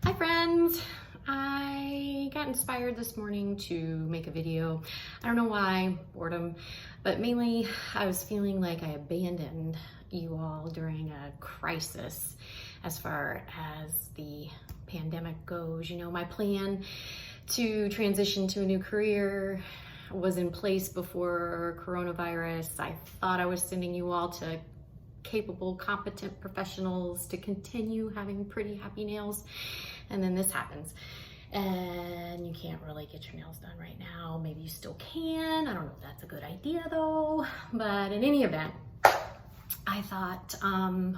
Hi friends! I got inspired this morning to make a video. I don't know why, boredom, but mainly I was feeling like I abandoned you all during a crisis as far as the pandemic goes. You know, my plan to transition to a new career was in place before coronavirus. I thought I was sending you all to capable, competent professionals to continue having pretty happy nails. And then this happens and you can't really get your nails done right now. Maybe you still can. I don't know if that's a good idea though. But in any event, I thought,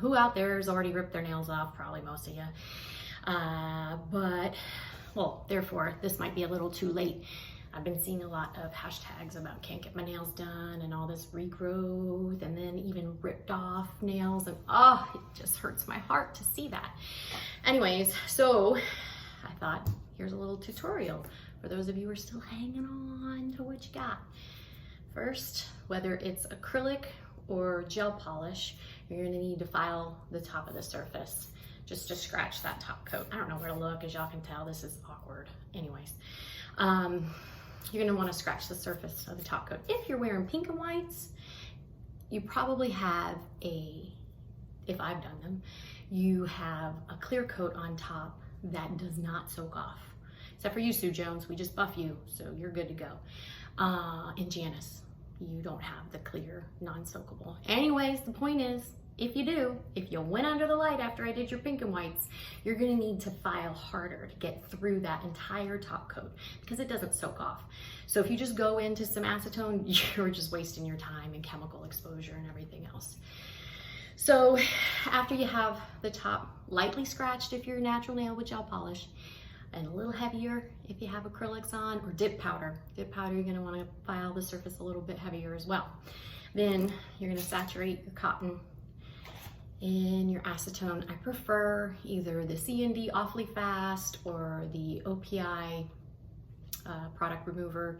who out there has already ripped their nails off? Probably most of you. Well, therefore, this might be a little too late. I've been seeing a lot of hashtags about can't get my nails done and all this regrowth and then even ripped off nails, and oh, it just hurts my heart to see that. Anyways, so I thought here's a little tutorial for those of you who are still hanging on to what you got. First, whether it's acrylic or gel polish, you're gonna need to file the top of the surface just to scratch that top coat. I don't know where to look, as y'all can tell, this is awkward. Anyways, you're gonna wanna scratch the surface of the top coat. If you're wearing pink and whites, you probably have if I've done them, you have a clear coat on top that does not soak off. Except for you, Sue Jones, we just buff you, so you're good to go. And Janice, you don't have the clear, non-soakable. Anyways, the point is, if you do, if you went under the light after I did your pink and whites, you're gonna need to file harder to get through that entire top coat because it doesn't soak off. So if you just go into some acetone, you're just wasting your time and chemical exposure and everything else. So after you have the top lightly scratched if you're a natural nail with gel polish, and a little heavier if you have acrylics on, or dip powder. Dip powder, you're gonna wanna file the surface a little bit heavier as well. Then you're gonna saturate your cotton in your acetone. I prefer either the C&D Awfully Fast or the OPI product remover.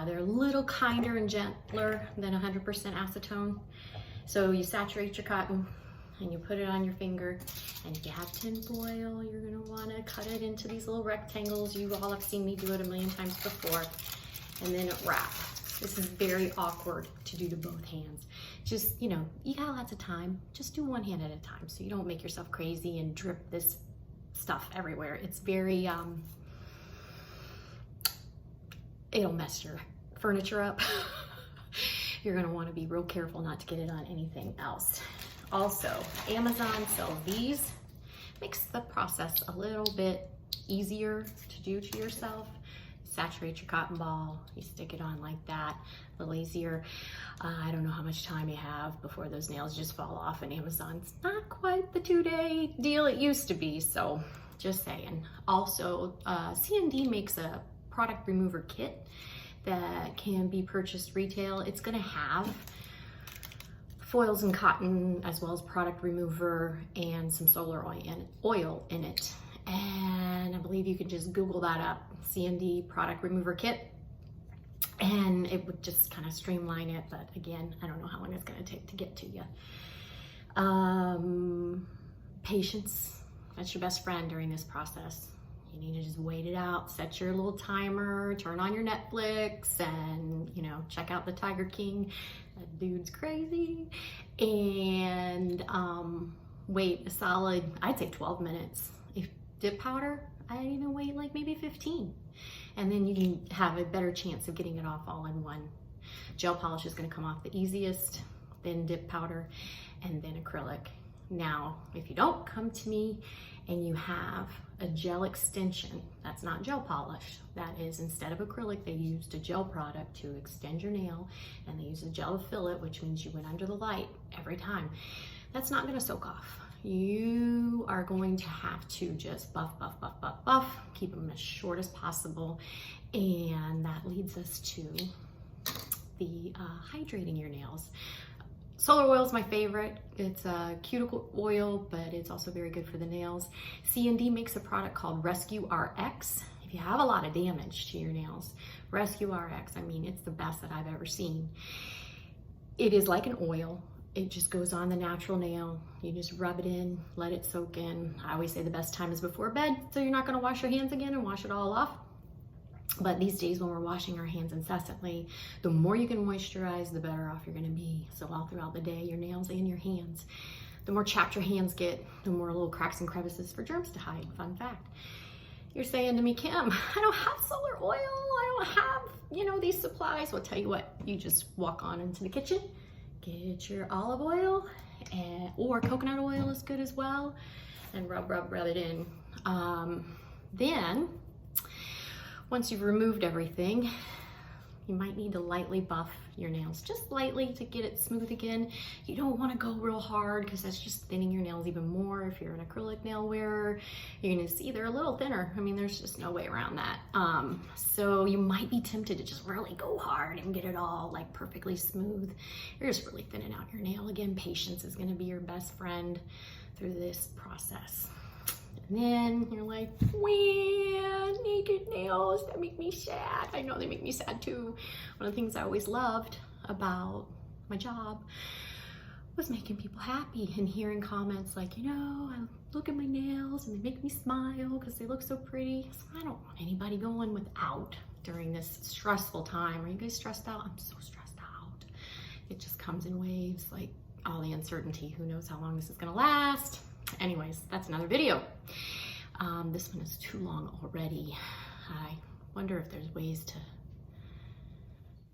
They're a little kinder and gentler than 100% acetone. So you saturate your cotton and you put it on your finger, and if you have tin foil, you're gonna wanna cut it into these little rectangles. You all have seen me do it a million times before, and then wrap. This is very awkward to do to both hands. Just, you know, you got lots of time, just do one hand at a time so you don't make yourself crazy and drip this stuff everywhere. It's very, it'll mess your furniture up. You're gonna wanna be real careful not to get it on anything else. Also, Amazon sells these. Makes the process a little bit easier to do to yourself. Saturate your cotton ball, you stick it on like that, a little easier. I don't know how much time you have before those nails just fall off, and Amazon's not quite the 2-day deal it used to be, so just saying. Also, C&D makes a product remover kit that can be purchased retail. It's gonna have foils and cotton as well as product remover and some solar oil in it. And I believe you can just Google that up, C&D product remover kit, and it would just kind of streamline it. But again, I don't know how long it's gonna take to get to you. Patience, that's your best friend during this process. You need to just wait it out, set your little timer, turn on your Netflix, and you know, check out the Tiger King. That dude's crazy. And wait a solid, I'd say 12 minutes. If dip powder, I'd even wait like maybe 15. And then you can have a better chance of getting it off all in one. Gel polish is gonna come off the easiest, then dip powder, and then acrylic. Now, if you don't come to me and you have a gel extension, that's not gel polish. That is, instead of acrylic, they used a gel product to extend your nail, and they use a gel to fill it, which means you went under the light every time. That's not gonna soak off. You are going to have to just buff, buff, buff, buff, buff, keep them as short as possible. And that leads us to the hydrating your nails. Solar oil is my favorite. It's a cuticle oil, but it's also very good for the nails. C&D makes a product called Rescue RX. If you have a lot of damage to your nails, Rescue RX, I mean, it's the best that I've ever seen. It is like an oil. it just goes on the natural nail. You just rub it in, let it soak in. I always say the best time is before bed, so you're not gonna wash your hands again and wash it all off. But these days when we're washing our hands incessantly, the more you can moisturize, the better off you're gonna be. So all throughout the day, your nails and your hands, the more chapped your hands get, the more little cracks and crevices for germs to hide. Fun fact. You're saying to me, Kim, I don't have solar oil. I don't have, these supplies. Well, I'll tell you what, you just walk on into the kitchen, get your olive oil, or coconut oil is good as well, and rub it in. Then, once you've removed everything, you might need to lightly buff your nails, just lightly to get it smooth again. You don't want to go real hard because that's just thinning your nails even more. If you're an acrylic nail wearer, you're going to see they're a little thinner. I mean, there's just no way around that. So you might be tempted to just really go hard and get it all like perfectly smooth. You're just really thinning out your nail. Again, patience is going to be your best friend through this process. And then you're like, well, naked nails, that make me sad. I know they make me sad too. One of the things I always loved about my job was making people happy and hearing comments like, I look at my nails and they make me smile because they look so pretty. So I don't want anybody going without during this stressful time. Are you guys stressed out? I'm so stressed out. It just comes in waves, like all the uncertainty. Who knows how long this is gonna last? Anyways, that's another video. This one is too long already. I wonder if there's ways to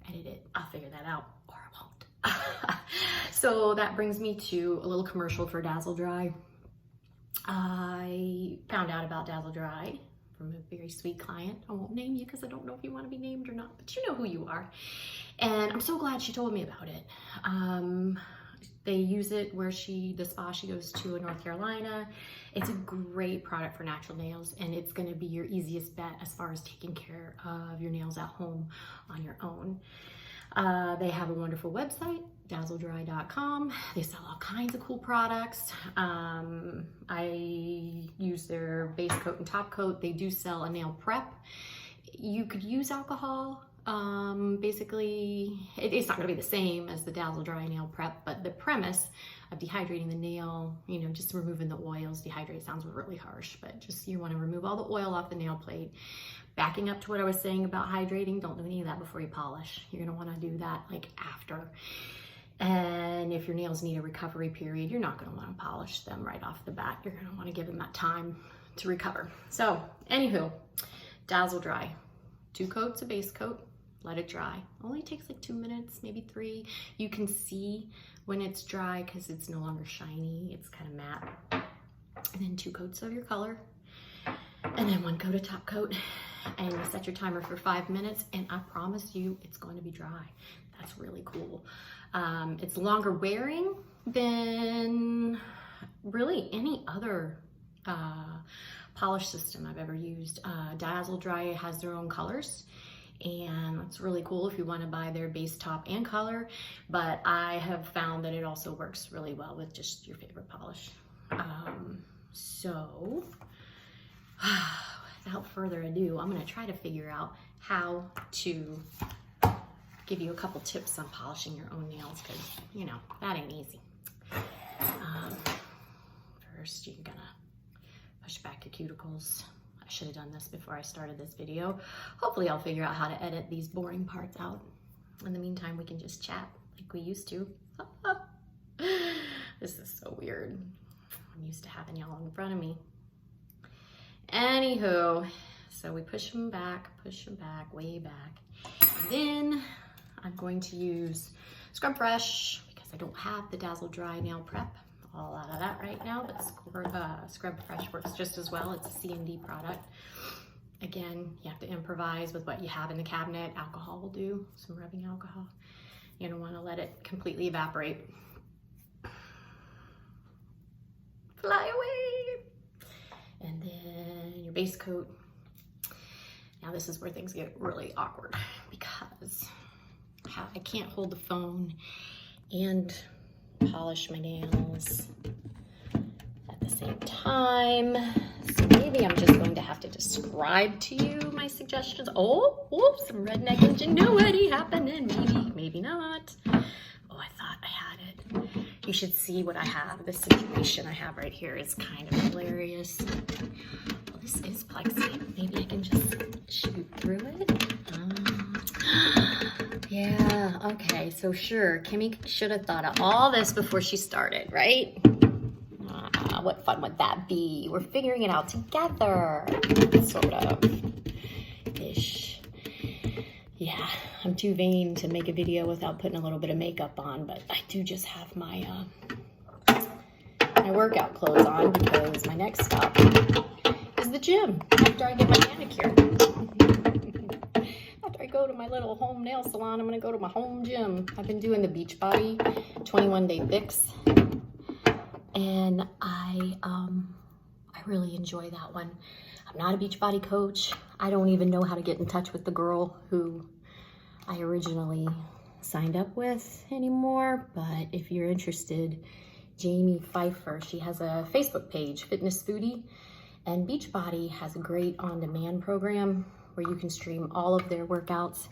edit it. I'll figure that out, or I won't. So that brings me to a little commercial for Dazzle Dry. I found out about Dazzle Dry from a very sweet client. I won't name you because I don't know if you want to be named or not, but you know who you are. And I'm so glad she told me about it. They use it where the spa she goes to in North Carolina. It's a great product for natural nails, and it's gonna be your easiest bet as far as taking care of your nails at home on your own. They have a wonderful website, dazzledry.com. They sell all kinds of cool products. I use their base coat and top coat. They do sell a nail prep. You could use alcohol. Basically, it's not going to be the same as the Dazzle Dry nail prep, but the premise of dehydrating the nail, just removing the oils. Dehydrate sounds really harsh, but just you want to remove all the oil off the nail plate. Backing up to what I was saying about hydrating, don't do any of that before you polish. You're going to want to do that like after. And if your nails need a recovery period, you're not going to want to polish them right off the bat. You're going to want to give them that time to recover. So, anywho, Dazzle Dry. 2 coats of base coat. Let it dry. Only takes like 2 minutes, maybe 3. You can see when it's dry because it's no longer shiny. It's kind of matte. And then 2 coats of your color. And then 1 coat of top coat. And you set your timer for 5 minutes. And I promise you, it's going to be dry. That's really cool. It's longer wearing than really any other polish system I've ever used. Dazzle Dry has their own colors. And it's really cool if you want to buy their base top and color, but I have found that it also works really well with just your favorite polish. So without further ado, I'm going to try to figure out how to give you a couple tips on polishing your own nails, because that ain't easy. First, you're gonna push back your cuticles. I should have done this before I started this video. Hopefully I'll figure out how to edit these boring parts out. In the meantime, we can just chat like we used to. This is so weird. I'm used to having y'all in front of me. Anywho, so we push them back, way back. And then I'm going to use Scrub Fresh because I don't have the Dazzle Dry nail prep. All out of that right now, but Scrub Fresh works just as well. It's a C&D product. Again, you have to improvise with what you have in the cabinet. Alcohol will do, some rubbing alcohol. You don't want to let it completely evaporate. Fly away! And then your base coat. Now this is where things get really awkward because I can't hold the phone and polish my nails at the same time. So maybe I'm just going to have to describe to you my suggestions. Oh, whoops, some redneck ingenuity happening. Maybe not. Oh, I thought I had it. You should see what I have. The situation I have right here is kind of hilarious. Well, this is plexi. Maybe I can just shoot through it. Yeah, okay, so sure, Kimmy should have thought of all this before she started, right? What fun would that be? We're figuring it out together, sort of, ish. Yeah, I'm too vain to make a video without putting a little bit of makeup on, but I do just have my my workout clothes on because my next stop is the gym after I get my manicure. After I go to my little home nail salon, I'm gonna go to my home gym. I've been doing the Beachbody 21-day fix, and I really enjoy that one. I'm not a Beachbody coach. I don't even know how to get in touch with the girl who I originally signed up with anymore, but if you're interested, Jamie Pfeiffer, she has a Facebook page, Fitness Foodie, and Beachbody has a great on-demand program where you can stream all of their workouts,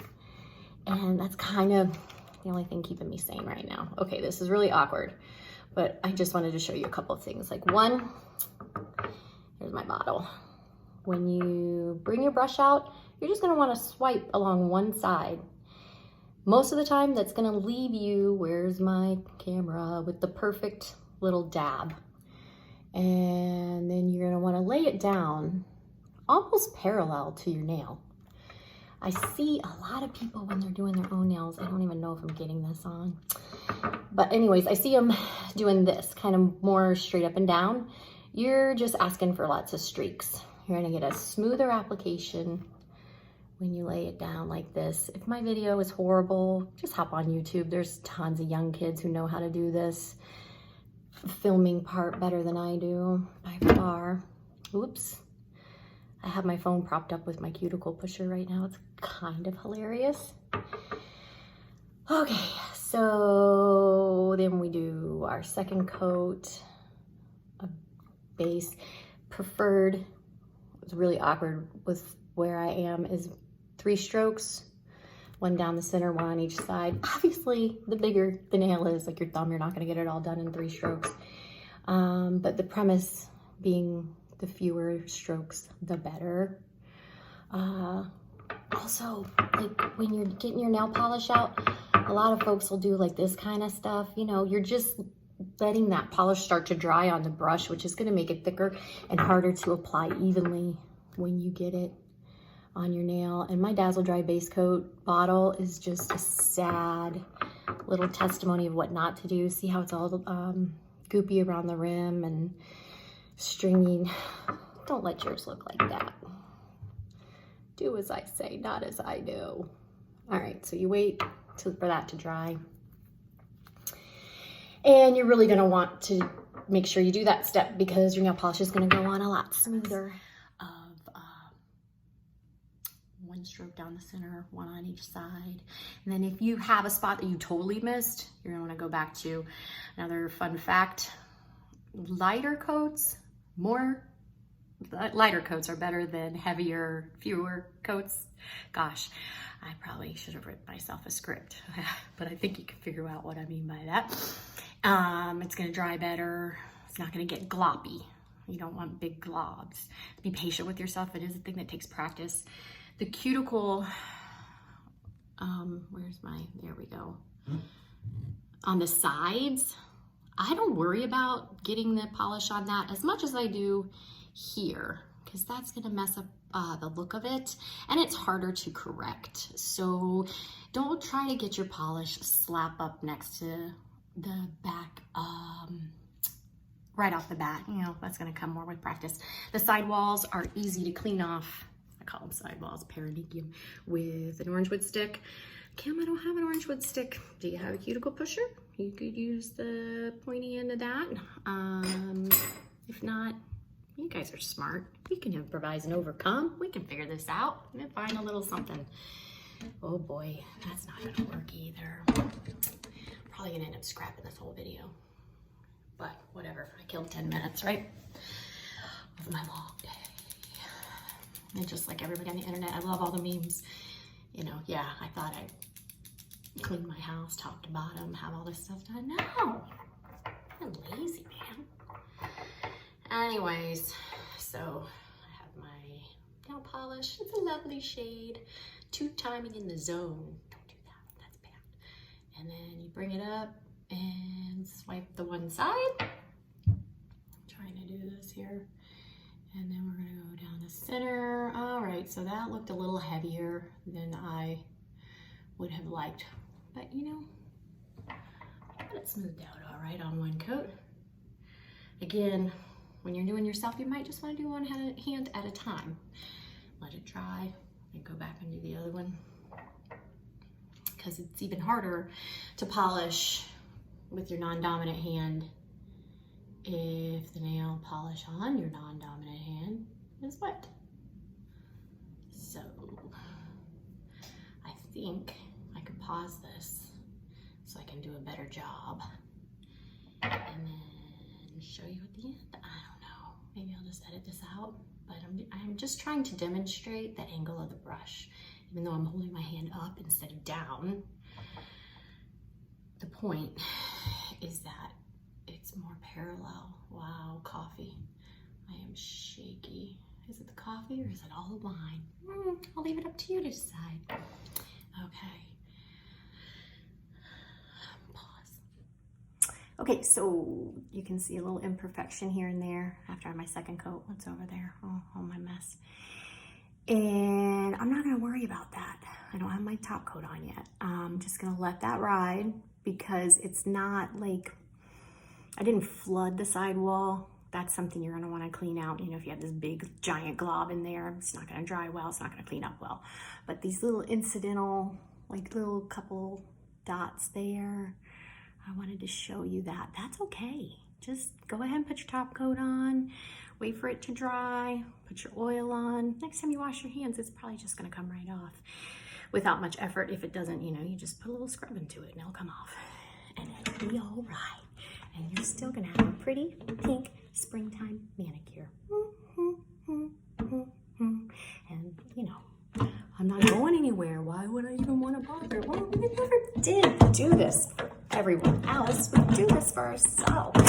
and that's kind of the only thing keeping me sane right now. Okay, this is really awkward, but I just wanted to show you a couple of things. Like one, here's my bottle. When you bring your brush out, you're just gonna wanna swipe along one side. Most of the time, that's gonna leave you, where's my camera, with the perfect little dab. And then you're gonna wanna lay it down almost parallel to your nail. I see a lot of people when they're doing their own nails, I don't even know if I'm getting this on. But anyways, I see them doing this, kind of more straight up and down. You're just asking for lots of streaks. You're gonna get a smoother application when you lay it down like this. If my video is horrible, just hop on YouTube. There's tons of young kids who know how to do this filming part better than I do, by far. Oops. I have my phone propped up with my cuticle pusher right now. It's kind of hilarious. Okay, so then we do our second coat of base. Preferred, it's really awkward with where I am, is 3 strokes, one down the center, one on each side. Obviously, the bigger the nail is, like your thumb, you're not gonna get it all done in 3 strokes. But the premise being the fewer strokes, the better. Also, like when you're getting your nail polish out, a lot of folks will do like this kind of stuff. You know, you're just letting that polish start to dry on the brush, which is gonna make it thicker and harder to apply evenly when you get it on your nail. And my Dazzle Dry Base Coat bottle is just a sad little testimony of what not to do. See how it's all goopy around the rim and stringy? Don't let yours look like that. Do as I say, not as I do. All right, so you wait for that to dry. And you're really gonna want to make sure you do that step because your nail polish is gonna go on a lot smoother. One stroke down the center, one on each side. And then if you have a spot that you totally missed, you're gonna wanna go back to another fun fact. Lighter coats are better than heavier, fewer coats. Gosh, I probably should have written myself a script, but I think you can figure out what I mean by that. It's gonna dry better. It's not gonna get gloppy. You don't want big globs. Be patient with yourself. It is a thing that takes practice. The cuticle, there we go. On the sides, I don't worry about getting the polish on that as much as I do here, because that's gonna mess up the look of it, and it's harder to correct. So don't try to get your polish slap up next to the back right off the bat. You know, that's gonna come more with practice. The side walls are easy to clean off. I call them sidewalls, Paradigm, with an orange wood stick. Kim, I don't have an orange wood stick. Do you have a cuticle pusher? You could use the pointy end of that. If not, you guys are smart. We can improvise and overcome. We can figure this out and find a little something. Oh boy, that's not gonna work either. Probably gonna end up scrapping this whole video. But whatever, I killed 10 minutes, right? Of my long day. And just like everybody on the internet, I love all the memes. You know, yeah, I thought I'd clean my house top to bottom, have all this stuff done. No, I'm lazy, man. Anyways, so I have my nail polish. It's a lovely shade. 2 Timing in the Zone. Don't do that, that's bad. And then you bring it up and swipe the one side. I'm trying to do this here. And then we're gonna go down the center. All right, so that looked a little heavier than I would have liked. But you know, got it smoothed out all right on one coat. Again, when you're doing yourself, you might just wanna do one hand at a time. Let it dry and go back and do the other one. Because it's even harder to polish with your non-dominant hand if the nail polish on your non-dominant hand is wet. So I think I could pause this so I can do a better job and then show you at the end. I don't know, maybe I'll just edit this out, but I'm just trying to demonstrate the angle of the brush. Even though I'm holding my hand up instead of down, the point is that it's more parallel. Wow, coffee. I am shaky. Is it the coffee or is it all the wine? I'll leave it up to you to decide. Okay. Pause. Okay, so you can see a little imperfection here and there after my second coat. What's over there? Oh, all my mess. And I'm not gonna worry about that. I don't have my top coat on yet. I'm just gonna let that ride because it's not like, I didn't flood the sidewall. That's something you're gonna wanna clean out. You know, if you have this big giant glob in there, it's not gonna dry well, it's not gonna clean up well. But these little incidental, like little couple dots there, I wanted to show you that. That's okay. Just go ahead and put your top coat on, wait for it to dry, put your oil on. Next time you wash your hands, it's probably just gonna come right off without much effort. If it doesn't, you know, you just put a little scrub into it and it'll come off and it'll be all right. And you're still gonna have a pretty pink springtime manicure. And you know, I'm not going anywhere. Why would I even wanna bother? Well, we never did do this for everyone else. We do this for ourselves.